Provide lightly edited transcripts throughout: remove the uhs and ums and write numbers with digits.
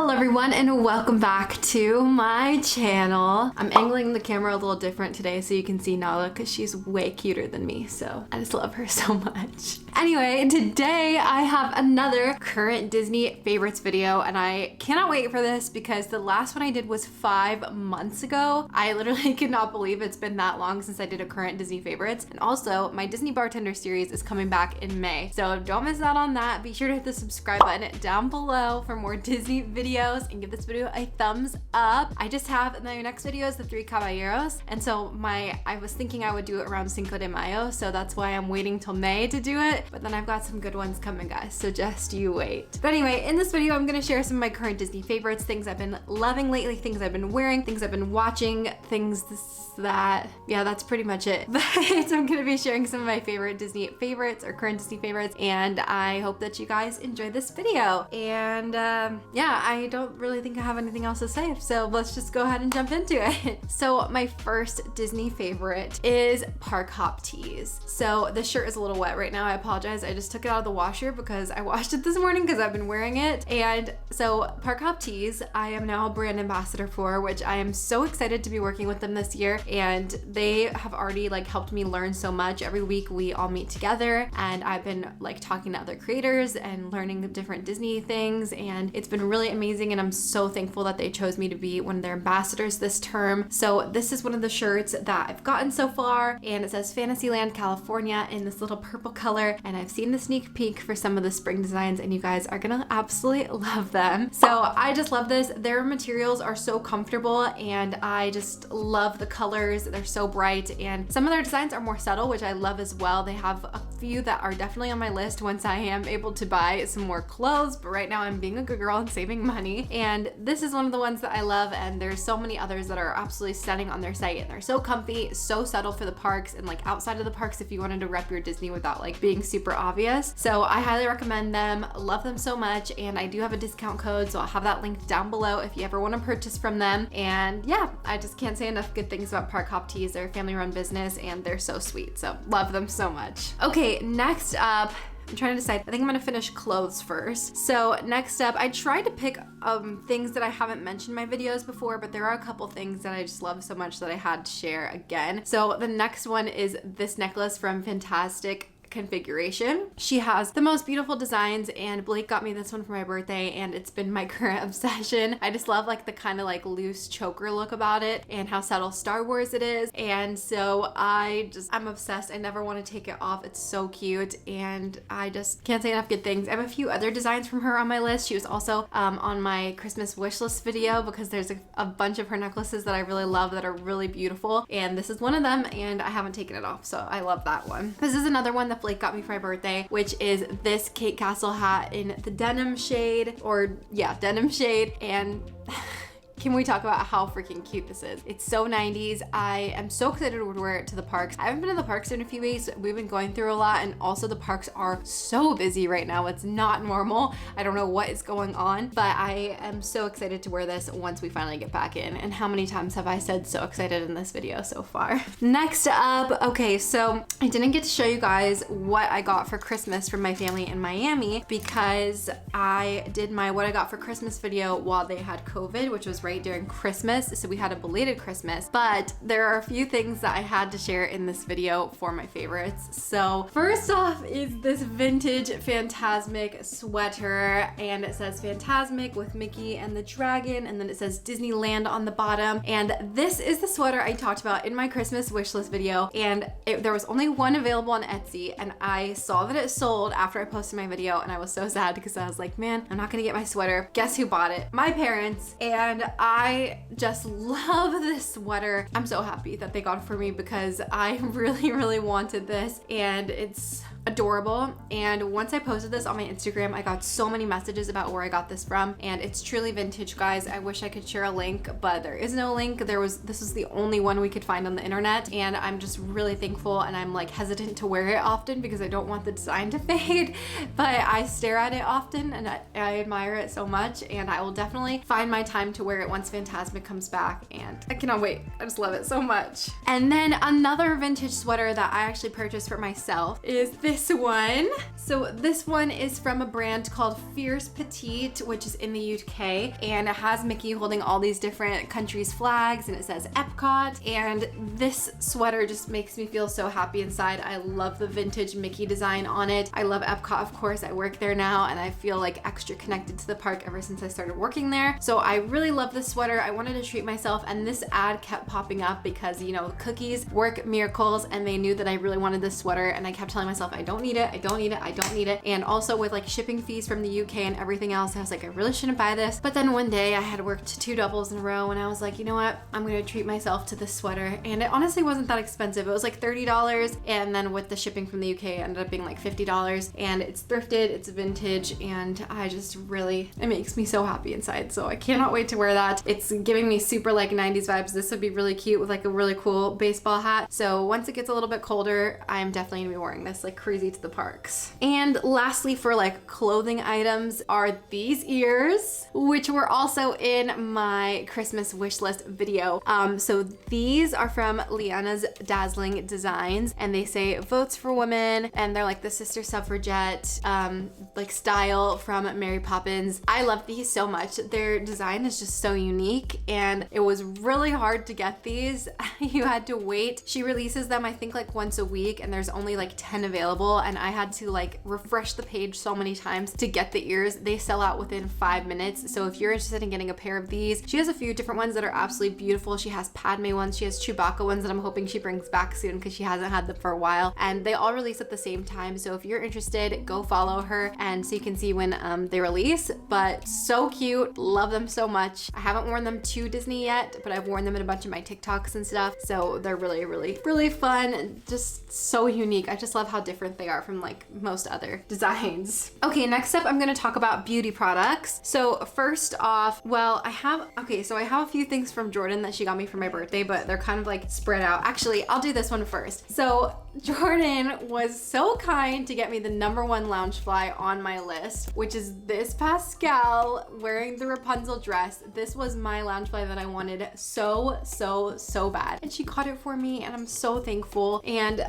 Hello everyone and welcome back to my channel. I'm angling the camera a little different today so you can see Nala because she's way cuter than me, so I just love her so much. Anyway, today I have another current Disney favorites video and I cannot wait for this because the last one I did was 5 months ago. I literally could not believe it's been that long since I did a current Disney favorites. And also my Disney Bartender series is coming back in May. So don't miss out on that. Be sure to hit the subscribe button down below for more Disney videos and give this video a thumbs up. I just have my next video is the 3 Caballeros. And so I was thinking I would do it around Cinco de Mayo. So that's why I'm waiting till May to do it. But then I've got some good ones coming, guys, so just you wait. But anyway, in this video, I'm gonna share some of my current Disney favorites, things I've been loving lately, things I've been wearing, things I've been watching, that's pretty much it. But I'm gonna be sharing some of my favorite Disney favorites or current Disney favorites, and I hope that you guys enjoy this video. And yeah, I don't really think I have anything else to say, so let's just go ahead and jump into it. So my first Disney favorite is Park Hop tees. So the shirt is a little wet right now, I apologize. I just took it out of the washer because I washed it this morning because I've been wearing it. And so Park Hop tees, I am now a brand ambassador for, which I am so excited to be working with them this year. And they have already helped me learn so much. Every week we all meet together and I've been talking to other creators and learning different Disney things. And it's been really amazing. And I'm so thankful that they chose me to be one of their ambassadors this term. So this is one of the shirts that I've gotten so far. And it says Fantasyland, California in this little purple color. And I've seen the sneak peek for some of the spring designs and you guys are gonna absolutely love them. So I just love this. Their materials are so comfortable and I just love the colors. They're so bright and some of their designs are more subtle, which I love as well. They have a few that are definitely on my list once I am able to buy some more clothes, but right now I'm being a good girl and saving money. And this is one of the ones that I love, and there's so many others that are absolutely stunning on their site and they're so comfy, so subtle for the parks and outside of the parks if you wanted to rep your Disney without being super obvious. So I highly recommend them, love them so much, and I do have a discount code, so I'll have that link down below if you ever want to purchase from them. And yeah, I just can't say enough good things about Park Hop Tees. They're a family run business and they're so sweet, so love them so much. Okay, next up, I'm trying to decide. I think I'm gonna finish clothes first. So next up, I tried to pick things that I haven't mentioned in my videos before, but there are a couple things that I just love so much that I had to share again. So the next one is this necklace from Fantastic Configuration. She has the most beautiful designs and Blake got me this one for my birthday and it's been my current obsession. I just love the kind of loose choker look about it and how subtle Star Wars it is. And so I'm obsessed. I never want to take it off. It's so cute and I just can't say enough good things. I have a few other designs from her on my list. She was also on my Christmas wish list video because there's a bunch of her necklaces that I really love that are really beautiful, and this is one of them and I haven't taken it off, so I love that one. This is another one that Blake got me for my birthday, which is this Kate Castle hat in the denim shade, denim shade, and can we talk about how freaking cute this is? It's so 90s. I am so excited to wear it to the parks. I haven't been to the parks in a few weeks. We've been going through a lot and also the parks are so busy right now. It's not normal. I don't know what is going on, but I am so excited to wear this once we finally get back in. And how many times have I said so excited in this video so far? Next up, okay, so I didn't get to show you guys what I got for Christmas from my family in Miami because I did my what I got for Christmas video while they had COVID, which was right during Christmas, so we had a belated Christmas. But there are a few things that I had to share in this video for my favorites. So first off is this vintage Fantasmic sweater, and it says Fantasmic with Mickey and the dragon, and then it says Disneyland on the bottom. And this is the sweater I talked about in my Christmas wishlist video, and there was only one available on Etsy, and I saw that it sold after I posted my video, and I was so sad because I was like, man, I'm not gonna get my sweater. Guess who bought it? My parents. And I just love this sweater. I'm so happy that they got it for me because I really wanted this, and it's adorable. And once I posted this on my Instagram, I got so many messages about where I got this from, and it's truly vintage, guys. I wish I could share a link, but there is no link. This was the only one we could find on the internet, and I'm just really thankful, and I'm hesitant to wear it often because I don't want the design to fade, but I stare at it often and I admire it so much, and I will definitely find my time to wear it once Fantasmic comes back, and I cannot wait. I just love it so much. And then another vintage sweater that I actually purchased for myself is this this one. So this one is from a brand called Fierce Petite, which is in the UK, and it has Mickey holding all these different countries' flags, and it says Epcot, and this sweater just makes me feel so happy inside. I love the vintage Mickey design on it. I love Epcot, of course. I work there now, and I feel like extra connected to the park ever since I started working there. So I really love this sweater. I wanted to treat myself, and this ad kept popping up because, you know, cookies work miracles, and they knew that I really wanted this sweater, and I kept telling myself, I don't need it, I don't need it, I don't need it. And also with like shipping fees from the UK and everything else, I was like, I really shouldn't buy this. But then one day I had worked 2 doubles in a row, and I was like, you know what? I'm gonna treat myself to this sweater. And it honestly wasn't that expensive. It was like $30, and then with the shipping from the UK, it ended up being like $50. And it's thrifted, it's vintage, and I just really, it makes me so happy inside. So I cannot wait to wear that. It's giving me super like 90s vibes. This would be really cute with like a really cool baseball hat. So once it gets a little bit colder, I'm definitely gonna be wearing this like crazy to the parks. And lastly, for like clothing items, are these ears, which were also in my Christmas wish list video. So these are from Liana's Dazzling Designs, and they say votes for women, and they're like the sister suffragette like style from Mary Poppins. I love these so much. Their design is just so unique, and it was really hard to get these. You had to wait. She releases them I think like once a week, and there's only like 10 available, and I had to like refresh the page so many times to get the ears. They sell out within 5 minutes. So if you're interested in getting a pair of these, she has a few different ones that are absolutely beautiful. She has Padme ones, she has Chewbacca ones that I'm hoping she brings back soon because she hasn't had them for a while, and they all release at the same time. So if you're interested, go follow her and so you can see when they release. But so cute, love them so much. I haven't worn them to Disney yet, but I've worn them in a bunch of my TikToks and stuff, so they're really, really, really fun and just so unique. I just love how different they are from like most other designs. Okay, next up I'm gonna talk about beauty products. So first off, well, I have a few things from Jordan that she got me for my birthday, but they're kind of like spread out. Actually, I'll do this one first. So Jordan was so kind to get me the #1 Loungefly on my list, which is this Pascal wearing the Rapunzel dress. This was my Loungefly that I wanted so bad, and she caught it for me, and I'm so thankful. And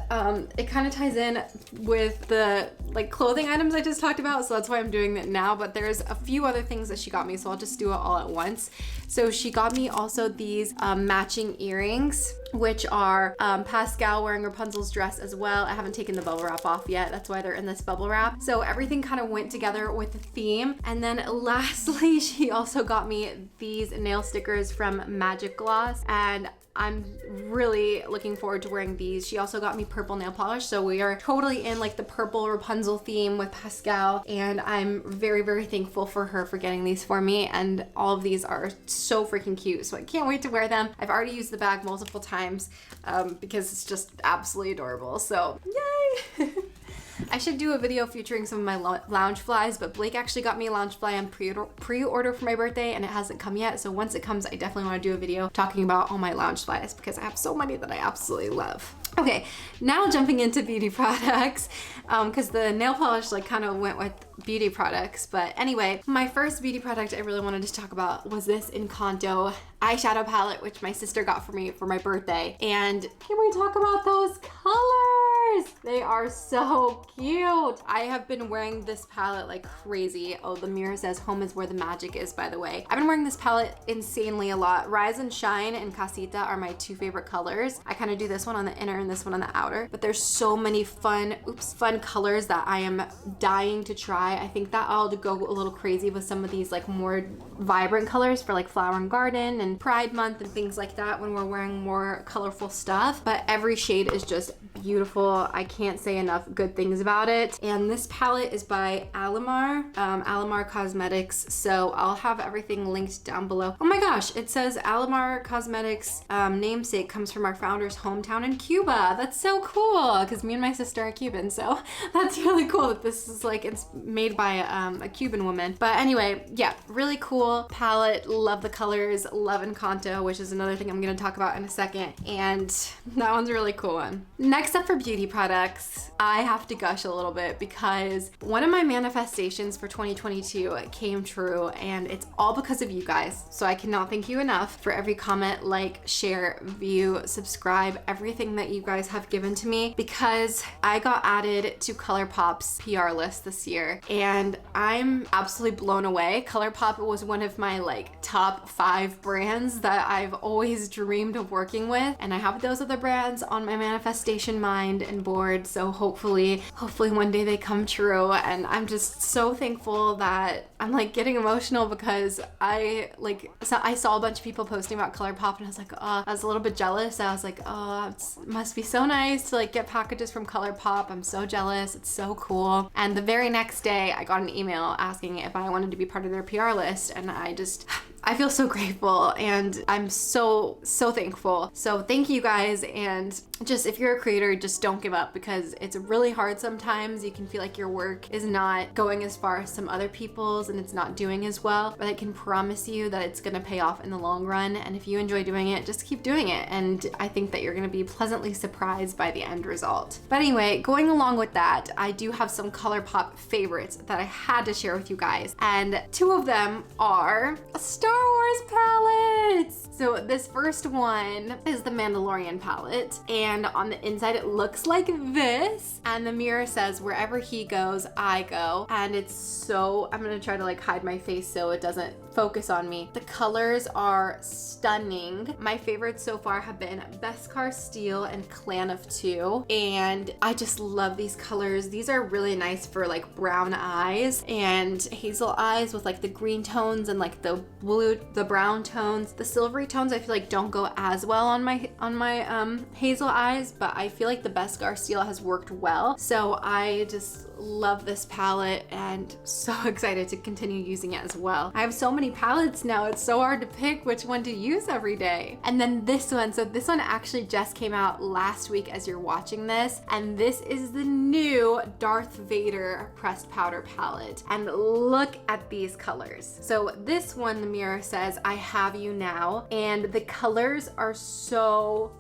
it kind of ties in with the like clothing items I just talked about, so that's why I'm doing it now. But there's a few other things that she got me, so I'll just do it all at once. So she got me also these matching earrings, which are Pascal wearing Rapunzel's dress as well. I haven't taken the bubble wrap off yet. That's why they're in this bubble wrap. So everything kind of went together with the theme. And then lastly, she also got me these nail stickers from Magic Gloss, and I'm really looking forward to wearing these. She also got me purple nail polish, so we are totally in like the purple Rapunzel theme with Pascal, and I'm very, very thankful for her for getting these for me. And all of these are so freaking cute, so I can't wait to wear them. I've already used the bag multiple times because it's just absolutely adorable, so yay! I should do a video featuring some of my Loungeflies, but Blake actually got me a Loungefly on pre-order for my birthday, and it hasn't come yet. So once it comes, I definitely want to do a video talking about all my Loungeflies because I have so many that I absolutely love. Okay, now jumping into beauty products, because the nail polish like kind of went with beauty products. But anyway, my first beauty product I really wanted to talk about was this Encanto eyeshadow palette, which my sister got for me for my birthday. And can we talk about those colors? They are so cute. I have been wearing this palette like crazy. Oh, the mirror says home is where the magic is, by the way. I've been wearing this palette insanely a lot. Rise and Shine and Casita are my 2 favorite colors. I kind of do this one on the inner and this one on the outer, but there's so many fun colors that I am dying to try. I think that I'll go a little crazy with some of these like more vibrant colors for like Flower and Garden and Pride Month and things like that when we're wearing more colorful stuff. But every shade is just beautiful. I can't say enough good things about it. And this palette is by Alamar, Alamar Cosmetics. So I'll have everything linked down below. Oh my gosh, it says Alamar Cosmetics namesake comes from our founder's hometown in Cuba. That's so cool because me and my sister are Cuban, so that's really cool that this is like it's made by a Cuban woman. But anyway, yeah, really cool palette. Love the colors. Love Encanto, which is another thing I'm going to talk about in a second. And that one's a really cool one. Next Next up for beauty products, I have to gush a little bit because one of my manifestations for 2022 came true, and it's all because of you guys. So I cannot thank you enough for every comment, like, share, view, subscribe, everything that you guys have given to me, because I got added to ColourPop's PR list this year and I'm absolutely blown away. ColourPop was one of my like top 5 brands that I've always dreamed of working with, and I have those other brands on my manifestation mind and board, so hopefully one day they come true. And I'm just so thankful that I'm like getting emotional because I saw a bunch of people posting about ColourPop and I was like, oh, I was a little bit jealous. I was like, oh, it must be so nice to like get packages from ColourPop. I'm so jealous. It's so cool. And the very next day I got an email asking if I wanted to be part of their PR list, and I feel so grateful and I'm so thankful. So thank you guys, and just if you're a creator, just don't give up, because it's really hard sometimes. You can feel like your work is not going as far as some other people's and it's not doing as well, but I can promise you that it's gonna pay off in the long run. And if you enjoy doing it, just keep doing it. And I think that you're gonna be pleasantly surprised by the end result. But anyway, going along with that, I do have some ColourPop favorites that I had to share with you guys. And 2 of them are Star Wars palettes. So this first one is the Mandalorian palette, and on the inside it looks like this, and the mirror says, wherever he goes, I go. And it's so, I'm gonna try to like hide my face so it doesn't focus on me. The colors are stunning. My favorites so far have been Beskar Steel and Clan of Two, and I just love these colors. These are really nice for like brown eyes and hazel eyes with like the green tones and like the brown tones. The silvery tones I feel like don't go as well on my hazel eyes, but I feel like the Beskar Steel has worked well. So I just love this palette and so excited to continue using it as well. I have so many palettes now, it's so hard to pick which one to use every day. And then this one, so this one actually just came out last week as you're watching this, and this is the new Darth Vader pressed powder palette. And look at these colors. So this one, the mirror says, I have you now, and the colors are so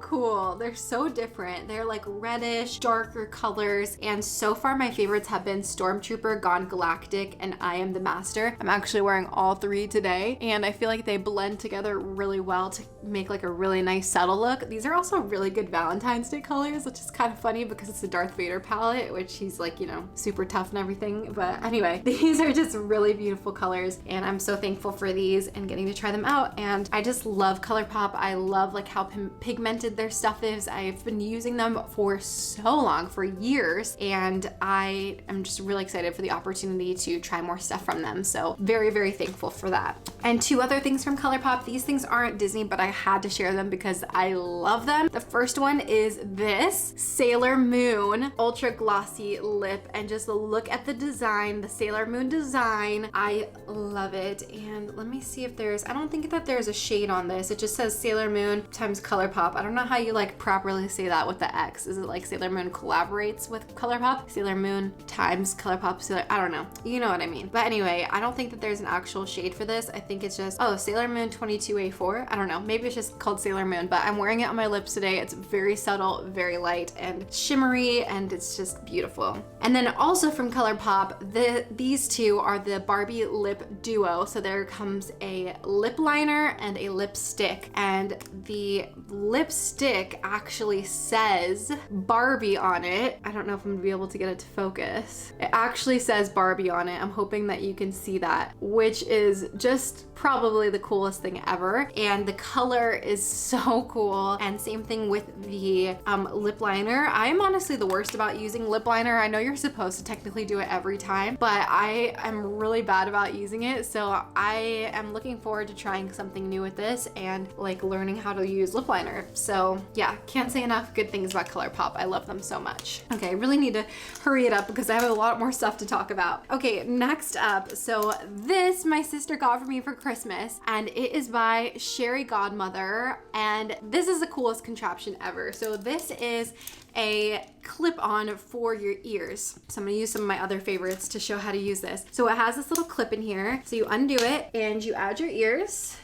cool. They're so different. They're like reddish, darker colors, and so far my favorites have been Stormtrooper, Gone Galactic, and I Am the Master. I'm actually wearing all 3 today, and I feel like they blend together really well to make like a really nice subtle look. These are also really good Valentine's Day colors, which is kind of funny because it's a Darth Vader palette, which he's like, you know, super tough and everything. But anyway, these are just really beautiful colors, and I'm so thankful for these and getting to try them out. And I just love ColourPop. I love like how pigmented their stuff is. I've been using them for so long, for years, and I am just really excited for the opportunity to try more stuff from them. So very thankful for that. And 2 other things from ColourPop. These things aren't Disney, but I had to share them because I love them. The first one is this Sailor Moon ultra glossy lip, and just look at the design, the Sailor Moon design. I love it. And let me see if I don't think that there's a shade on this. It just says Sailor Moon times ColourPop. I don't know how you like properly say that with the X. Is it like Sailor Moon collaborates with ColourPop? Sailor Moon times ColourPop, I don't know. You know what I mean. But anyway, I don't think that there's an actual shade for this. I think it's just, oh, Sailor Moon 22A4. I don't know. Maybe it's just called Sailor Moon, but I'm wearing it on my lips today. It's very subtle, very light and shimmery, and it's just beautiful. And then also from ColourPop, these 2 are the Barbie lip duo. So there comes a lip liner and a lipstick, and the lipstick actually says Barbie on it. I don't know if I'm gonna be able to get it to focus. It actually says Barbie on it. I'm hoping that you can see that, which is just probably the coolest thing ever. And the color is so cool. And same thing with the lip liner. I'm honestly the worst about using lip liner. I know you're supposed to technically do it every time, but I am really bad about using it. So I am looking forward to trying something new with this and like learning how to use lip liner. So yeah, can't say enough good things about ColourPop. I love them so much. Okay, I really need to hurry it up because I have a lot more stuff to talk about. Okay, next up. So this my sister got for me for Christmas, and it is by Sherry Godmother, and this is the coolest contraption ever. So this is a clip-on for your ears. So I'm gonna use some of my other favorites to show how to use this. So it has this little clip in here. So you undo it and you add your ears,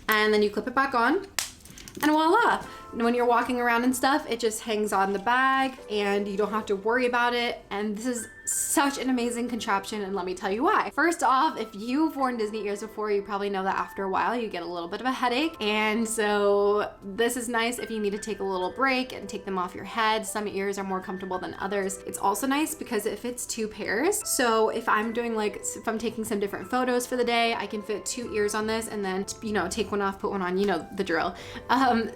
and then you clip it back on, and voila. when you're walking around and stuff, it just hangs on the bag and you don't have to worry about it. And this is such an amazing contraption, and let me tell you why. First off, if you've worn Disney ears before, you probably know that after a while you get a little bit of a headache, and so this is nice if you need to take a little break and take them off your head. Some ears are more comfortable than others. It's also nice because it fits 2 pairs, so if I'm doing if I'm taking some different photos for the day, I can fit 2 ears on this and then, you know, take one off, put one on, you know the drill.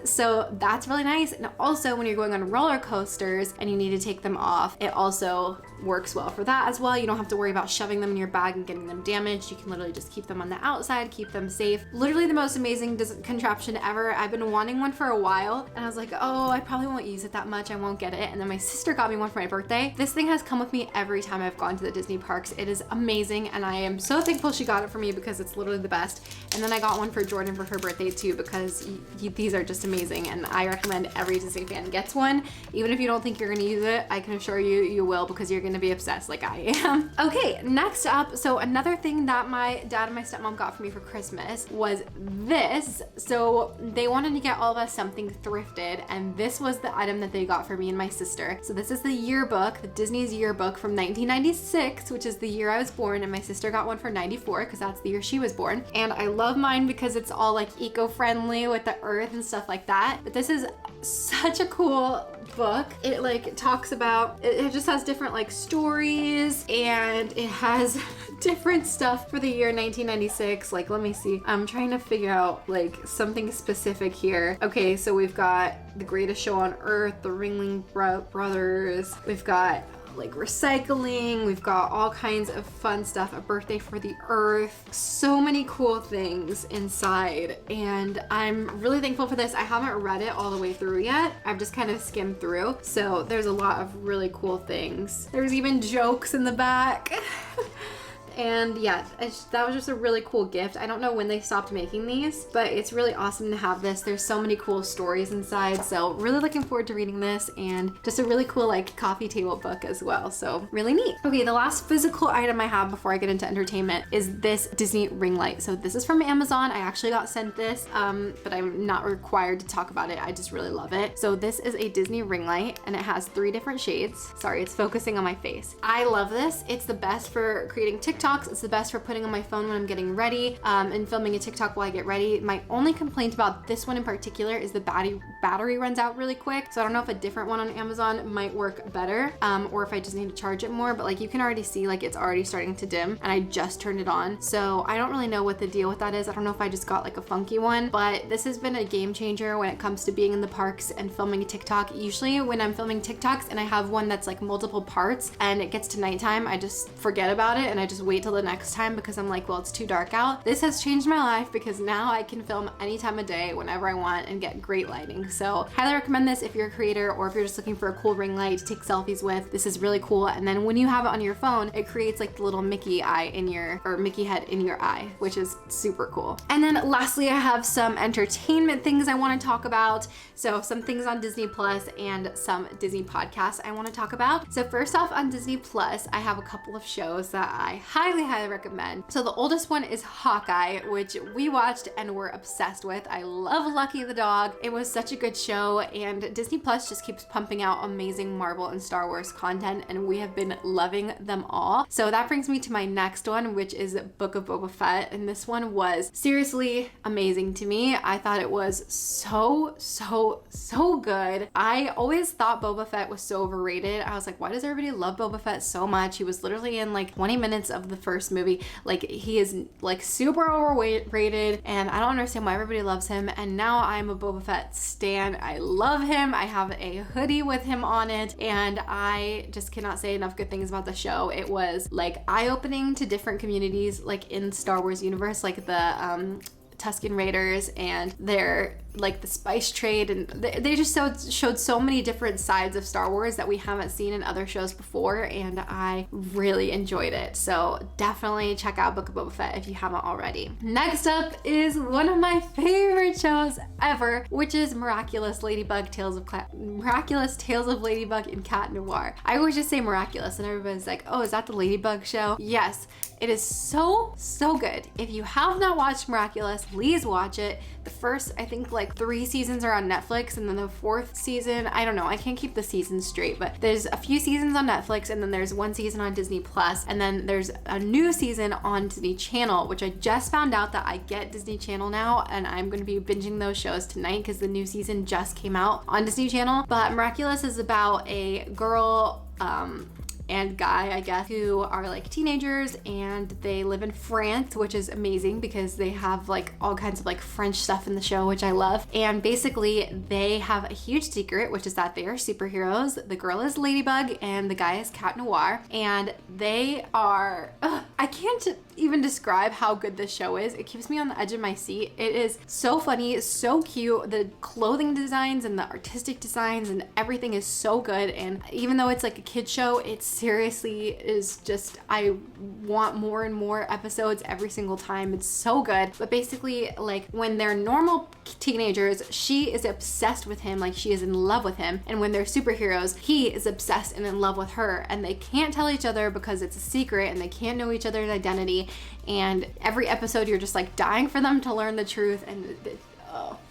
So that's really nice. And also when you're going on roller coasters and you need to take them off, it also works well for that as well. You don't have to worry about shoving them in your bag and getting them damaged. You can literally just keep them on the outside, keep them safe. Literally the most amazing contraption ever. I've been wanting one for a while and I was like, oh, I probably won't use it that much, I won't get it. And then my sister got me one for my birthday. This thing has come with me every time I've gone to the Disney parks. It is amazing and I am so thankful she got it for me because it's literally the best. And then I got one for Jordan for her birthday too, because these are just amazing and I recommend every Disney fan gets one. Even if you don't think you're gonna use it, I can assure you, you will, because you're gonna be obsessed like I am. Okay, next up, so another thing that my dad and my stepmom got for me for Christmas was this. So they wanted to get all of us something thrifted, and this was the item that they got for me and my sister. So this is the yearbook, the Disney's yearbook from 1996, which is the year I was born, and my sister got one for 94 because that's the year she was born. And I love mine because it's all like eco-friendly with the earth and stuff like that. But this is such a cool book. It like talks about, it just has different like stories, and it has different stuff for the year 1996. Like, let me see. I'm trying to figure out like something specific here. Okay, so we've got The Greatest Show on Earth, The Ringling Brothers. We've got like recycling, we've got all kinds of fun stuff, A Birthday for the Earth, so many cool things inside, and I'm really thankful for this. I haven't read it all the way through yet. I've just kind of skimmed through, so there's a lot of really cool things. There's even jokes in the back. And yeah, that was just a really cool gift. I don't know when they stopped making these, but it's really awesome to have this. There's so many cool stories inside, so really looking forward to reading this, and just a really cool like coffee table book as well, so really neat. Okay, the last physical item I have before I get into entertainment is this Disney ring light. So this is from Amazon. I actually got sent this, but I'm not required to talk about it. I just really love it. So this is a Disney ring light, and it has 3 different shades. Sorry, it's focusing on my face. I love this. It's the best for creating TikToks. It's the best for putting on my phone when I'm getting ready, and filming a TikTok while I get ready. My only complaint about this one in particular is the battery runs out really quick. So I don't know if a different one on Amazon might work better, or if I just need to charge it more, but like you can already see like it's already starting to dim, and I just turned it on. So I don't really know what the deal with that is. I don't know if I just got like a funky one, but this has been a game changer when it comes to being in the parks and filming a TikTok. Usually when I'm filming TikToks and I have one that's like multiple parts and it gets to nighttime, I just forget about it and I just wait till the next time because I'm like, well, it's too dark out. This has changed my life because now I can film any time of day whenever I want and get great lighting. So highly recommend this if you're a creator or if you're just looking for a cool ring light to take selfies with. This is really cool. And then when you have it on your phone, it creates like the little Mickey eye in your, or Mickey head in your eye, which is super cool. And then lastly, I have some entertainment things I want to talk about. So some things on Disney Plus and some Disney podcasts I want to talk about. So first off, on Disney Plus, I have a couple of shows that I highly recommend. So the oldest one is Hawkeye, which we watched and were obsessed with. I love Lucky the dog. It was such a good show, and Disney Plus just keeps pumping out amazing Marvel and Star Wars content, and we have been loving them all. So that brings me to my next one, which is Book of Boba Fett, and this one was seriously amazing to me. I thought it was so good. I always thought Boba Fett was so overrated. I was like, why does everybody love Boba Fett so much? He was literally in like 20 minutes of the first movie. Like, he is like super overrated, and I don't understand why everybody loves him. And now I'm a Boba Fett stan. I love him. I have a hoodie with him on it, and I just cannot say enough good things about the show. It was like eye-opening to different communities like in Star Wars universe, like the Tusken Raiders and their like the spice trade, and they just showed so many different sides of Star Wars that we haven't seen in other shows before, and I really enjoyed it. So definitely check out Book of Boba Fett if you haven't already. Next up is one of my favorite shows ever, which is Miraculous Tales of Ladybug and Cat Noir. I always just say Miraculous and everybody's like, oh, is that the Ladybug show? Yes, it is so good. If you have not watched Miraculous, please watch it. The first, I think like 3 seasons are on Netflix, and then the 4th season, I don't know, I can't keep the seasons straight, but there's a few seasons on Netflix, and then there's 1 season on Disney Plus, and then there's a new season on Disney Channel, which I just found out that I get Disney Channel now, and I'm going to be binging those shows tonight because the new season just came out on Disney Channel. But Miraculous is about a girl and guy, I guess, who are like teenagers, and they live in France, which is amazing because they have like all kinds of like French stuff in the show, which I love. And basically they have a huge secret, which is that they are superheroes. The girl is Ladybug and the guy is Cat Noir, and they are, I can't even describe how good this show is. It keeps me on the edge of my seat. It is so funny, so cute. The clothing designs and the artistic designs and everything is so good. And even though it's like a kid show, it seriously is just, I want more and more episodes every single time. It's so good. But basically, like when they're normal teenagers, she is obsessed with him, like she is in love with him. And when they're superheroes, he is obsessed and in love with her. And they can't tell each other because it's a secret, and they can't know each other's identity. And every episode you're just like dying for them to learn the truth, and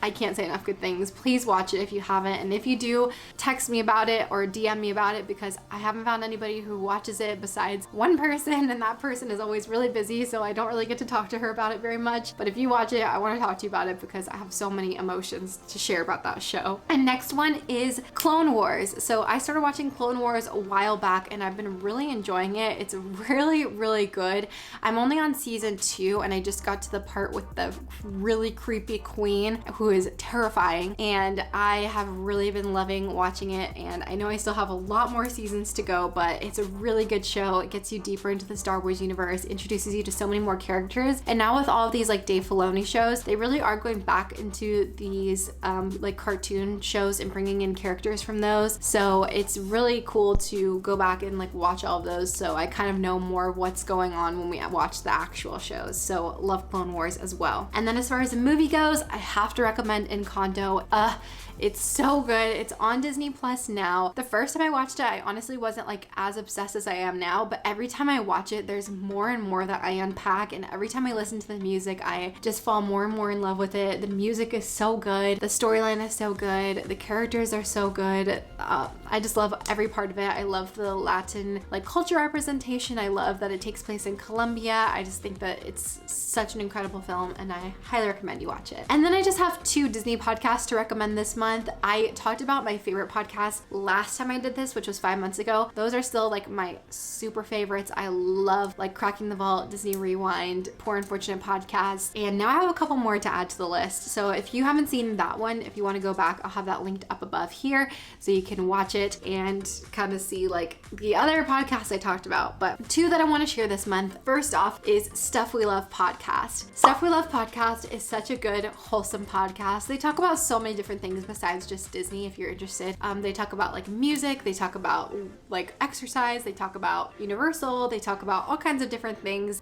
I can't say enough good things. Please watch it if you haven't, and if you do, text me about it or DM me about it, because I haven't found anybody who watches it besides one person, and that person is always really busy, so I don't really get to talk to her about it very much. But if you watch it, I want to talk to you about it because I have so many emotions to share about that show. And next one is Clone Wars. So I started watching Clone Wars a while back, and I've been really enjoying it. It's really, really good. I'm only on season 2, and I just got to the part with the really creepy queen who is terrifying, and I have really been loving watching it. And I know I still have a lot more seasons to go, but it's a really good show. It gets you deeper into the Star Wars universe, introduces you to so many more characters, and now with all of these like Dave Filoni shows, they really are going back into these like cartoon shows and bringing in characters from those. So it's really cool to go back and like watch all of those, so I kind of know more of what's going on when we watch the actual shows. So love Clone Wars as well. And then as far as the movie goes, I have to recommend Encanto. It's so good. It's on Disney Plus now. The first time I watched it, I honestly wasn't like as obsessed as I am now, but every time I watch it, there's more and more that I unpack, and every time I listen to the music, I just fall more and more in love with it. The music is so good. The storyline is so good. The characters are so good. I just love every part of it. I love the Latin like culture representation. I love that it takes place in Colombia. I just think that it's such an incredible film, and I highly recommend you watch it. And then I just have 2 Disney podcasts to recommend this month. I talked about my favorite podcast last time I did this, which was 5 months ago. Those are still like my super favorites. I love like Cracking the Vault, Disney Rewind, Poor Unfortunate Podcast, and now I have a couple more to add to the list. So if you haven't seen that one, if you want to go back, I'll have that linked up above here so you can watch it and kind of see like the other podcasts I talked about. But 2 that I want to share this month. First off is Stuff We Love Podcast. Stuff We Love Podcast is such a good, wholesome podcast. They talk about so many different things besides just Disney, if you're interested. They talk about like music, they talk about like exercise, they talk about Universal, they talk about all kinds of different things,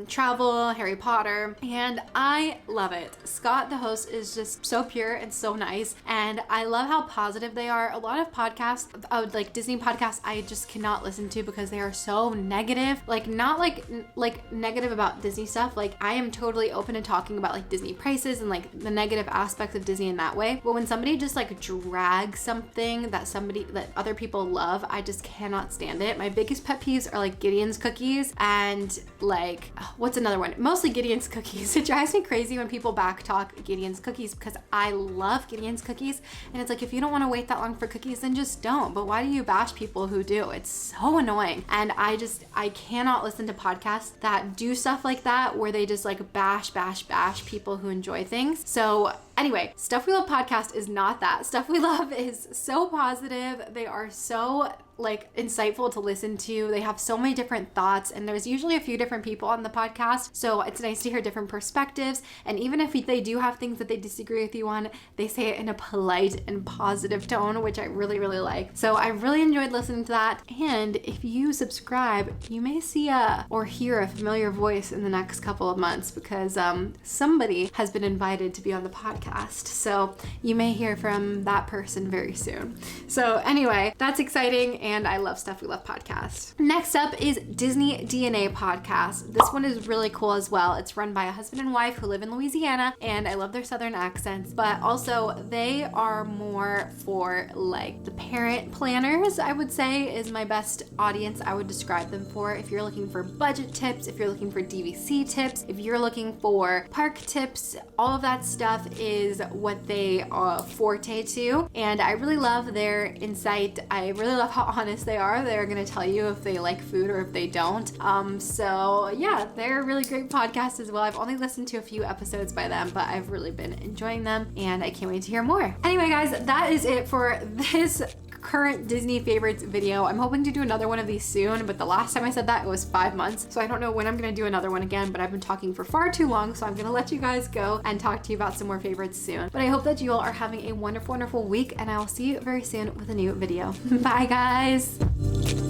travel, Harry Potter, and I love it. Scott, the host, is just so pure and so nice, and I love how positive they are. A lot of podcasts, like Disney podcasts, I just cannot listen to because they are so negative, like not like negative about Disney stuff. Like I am totally open to talking about like Disney prices and like the negative aspects of Disney in that way, but when somebody just like drag something that other people love, I just cannot stand it. My biggest pet peeves are like Gideon's cookies and like, what's another one? Mostly Gideon's cookies. It drives me crazy when people back talk Gideon's cookies because I love Gideon's cookies, and it's like, if you don't want to wait that long for cookies, then just don't. But why do you bash people who do? It's so annoying. And I cannot listen to podcasts that do stuff like that where they just like bash people who enjoy things. So anyway, Stuff We Love Podcast is not that. Stuff We Love is so positive. They are so like insightful to listen to. They have so many different thoughts, and there's usually a few different people on the podcast, so it's nice to hear different perspectives. And even if they do have things that they disagree with you on, they say it in a polite and positive tone, which I really, really like. So I really enjoyed listening to that. And if you subscribe, you may see or hear a familiar voice in the next couple of months, because somebody has been invited to be on the podcast. So you may hear from that person very soon. So anyway, that's exciting. and I love Stuff We Love podcast. Next up is Disney DNA podcast. This one is really cool as well. It's run by a husband and wife who live in Louisiana, and I love their southern accents, but also they are more for like the parent planners, I would say is my best audience I would describe them for. If you're looking for budget tips, if you're looking for DVC tips, if you're looking for park tips, all of that stuff is what they forte to, and I really love their insight. I really love how honest they are. They're gonna tell you if they like food or if they don't. So yeah, they're a really great podcast as well. I've only listened to a few episodes by them, but I've really been enjoying them, and I can't wait to hear more. Anyway guys, that is it for this current Disney favorites video. I'm hoping to do another one of these soon, but the last time I said that it was 5 months, so I don't know when I'm gonna do another one again, but I've been talking for far too long, so I'm gonna let you guys go and talk to you about some more favorites soon. But I hope that you all are having a wonderful, wonderful week, and I will see you very soon with a new video. Bye guys!